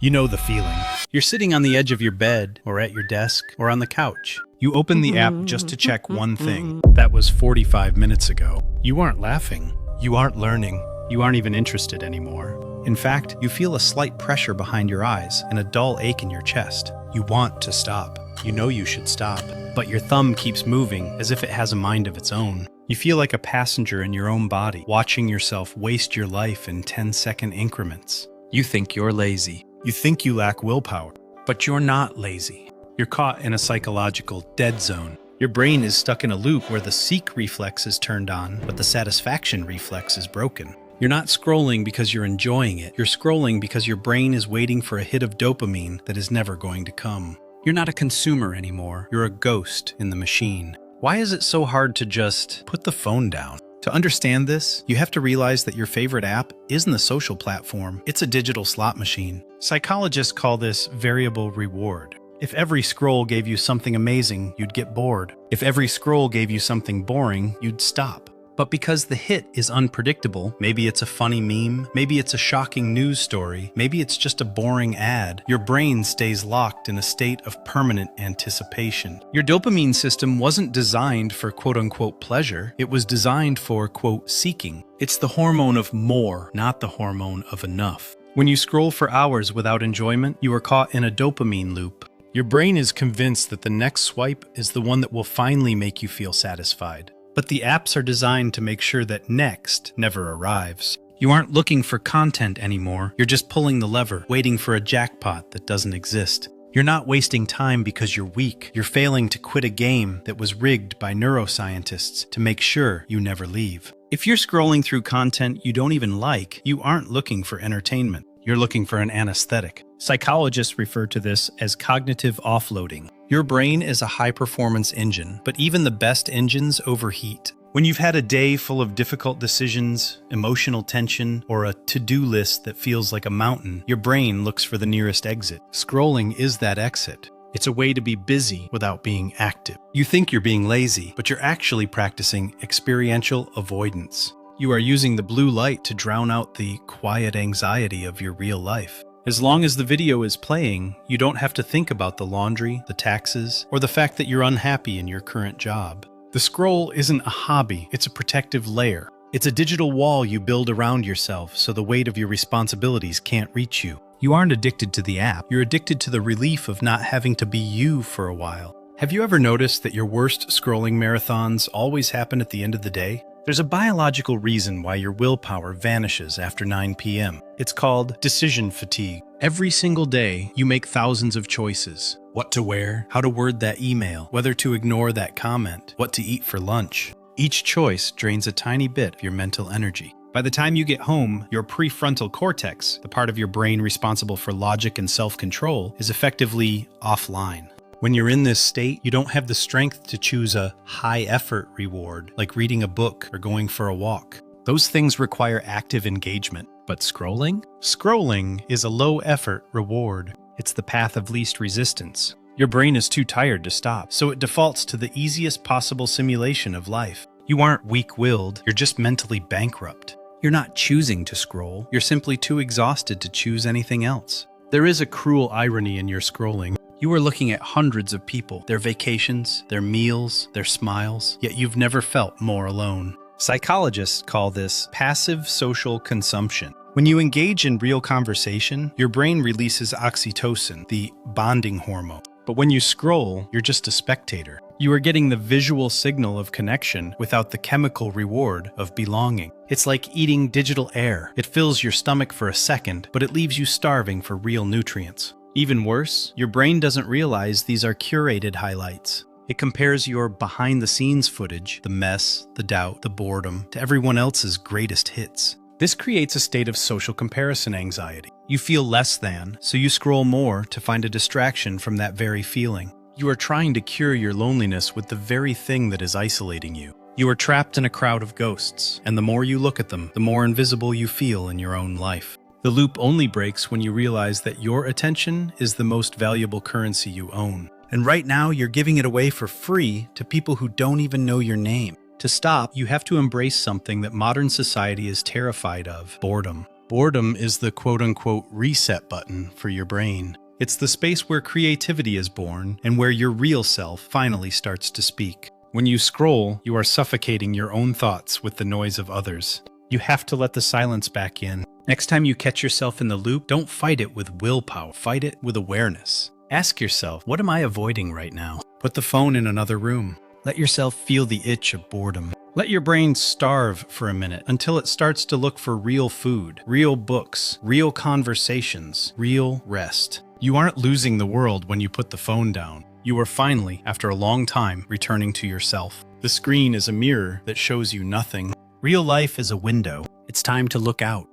You know the feeling. You're sitting on the edge of your bed, or at your desk, or on the couch. You open the app just to check one thing. That was 45 minutes ago. You aren't laughing. You aren't learning. You aren't even interested anymore. In fact, you feel a slight pressure behind your eyes and a dull ache in your chest. You want to stop. You know you should stop, but your thumb keeps moving as if it has a mind of its own. You feel like a passenger in your own body, watching yourself waste your life in 10-second increments. You think you're lazy. You think you lack willpower, but you're not lazy. You're caught in a psychological dead zone. Your brain is stuck in a loop where the seek reflex is turned on, but the satisfaction reflex is broken. You're not scrolling because you're enjoying it. You're scrolling because your brain is waiting for a hit of dopamine that is never going to come. You're not a consumer anymore. You're a ghost in the machine. Why is it so hard to just put the phone down? To understand this, you have to realize that your favorite app isn't a social platform. It's a digital slot machine. Psychologists call this variable reward. If every scroll gave you something amazing, you'd get bored. If every scroll gave you something boring, you'd stop. But because the hit is unpredictable, maybe it's a funny meme, maybe it's a shocking news story, maybe it's just a boring ad, your brain stays locked in a state of permanent anticipation. Your dopamine system wasn't designed for quote-unquote pleasure, it was designed for quote seeking. It's the hormone of more, not the hormone of enough. When you scroll for hours without enjoyment, you are caught in a dopamine loop. Your brain is convinced that the next swipe is the one that will finally make you feel satisfied. But the apps are designed to make sure that next never arrives. You aren't looking for content anymore. You're just pulling the lever, waiting for a jackpot that doesn't exist. You're not wasting time because you're weak. You're failing to quit a game that was rigged by neuroscientists to make sure you never leave. If you're scrolling through content you don't even like, you aren't looking for entertainment. You're looking for an anesthetic. Psychologists refer to this as cognitive offloading. Your brain is a high-performance engine, but even the best engines overheat. When you've had a day full of difficult decisions, emotional tension, or a to-do list that feels like a mountain, your brain looks for the nearest exit. Scrolling is that exit. It's a way to be busy without being active. You think you're being lazy, but you're actually practicing experiential avoidance. You are using the blue light to drown out the quiet anxiety of your real life. As long as the video is playing, you don't have to think about the laundry, the taxes, or the fact that you're unhappy in your current job. The scroll isn't a hobby, it's a protective layer. It's a digital wall you build around yourself so the weight of your responsibilities can't reach you. You aren't addicted to the app, you're addicted to the relief of not having to be you for a while. Have you ever noticed that your worst scrolling marathons always happen at the end of the day? There's a biological reason why your willpower vanishes after 9 p.m. It's called decision fatigue. Every single day, you make thousands of choices. What to wear, how to word that email, whether to ignore that comment, what to eat for lunch. Each choice drains a tiny bit of your mental energy. By the time you get home, your prefrontal cortex, the part of your brain responsible for logic and self-control, is effectively offline. When you're in this state, you don't have the strength to choose a high-effort reward, like reading a book or going for a walk. Those things require active engagement. But scrolling? Scrolling is a low-effort reward. It's the path of least resistance. Your brain is too tired to stop, so it defaults to the easiest possible simulation of life. You aren't weak-willed, you're just mentally bankrupt. You're not choosing to scroll, you're simply too exhausted to choose anything else. There is a cruel irony in your scrolling. You are looking at hundreds of people, their vacations, their meals, their smiles, yet you've never felt more alone. Psychologists call this passive social consumption. When you engage in real conversation, your brain releases oxytocin, the bonding hormone. But when you scroll, you're just a spectator. You are getting the visual signal of connection without the chemical reward of belonging. It's like eating digital air. It fills your stomach for a second, but it leaves you starving for real nutrients. Even worse, your brain doesn't realize these are curated highlights. It compares your behind-the-scenes footage, the mess, the doubt, the boredom, to everyone else's greatest hits. This creates a state of social comparison anxiety. You feel less than, so you scroll more to find a distraction from that very feeling. You are trying to cure your loneliness with the very thing that is isolating you. You are trapped in a crowd of ghosts, and the more you look at them, the more invisible you feel in your own life. The loop only breaks when you realize that your attention is the most valuable currency you own. And right now, you're giving it away for free to people who don't even know your name. To stop, you have to embrace something that modern society is terrified of: boredom. Boredom is the quote-unquote reset button for your brain. It's the space where creativity is born and where your real self finally starts to speak. When you scroll, you are suffocating your own thoughts with the noise of others. You have to let the silence back in. Next time you catch yourself in the loop, don't fight it with willpower. Fight it with awareness. Ask yourself, what am I avoiding right now? Put the phone in another room. Let yourself feel the itch of boredom. Let your brain starve for a minute until it starts to look for real food, real books, real conversations, real rest. You aren't losing the world when you put the phone down. You are finally, after a long time, returning to yourself. The screen is a mirror that shows you nothing. Real life is a window. It's time to look out.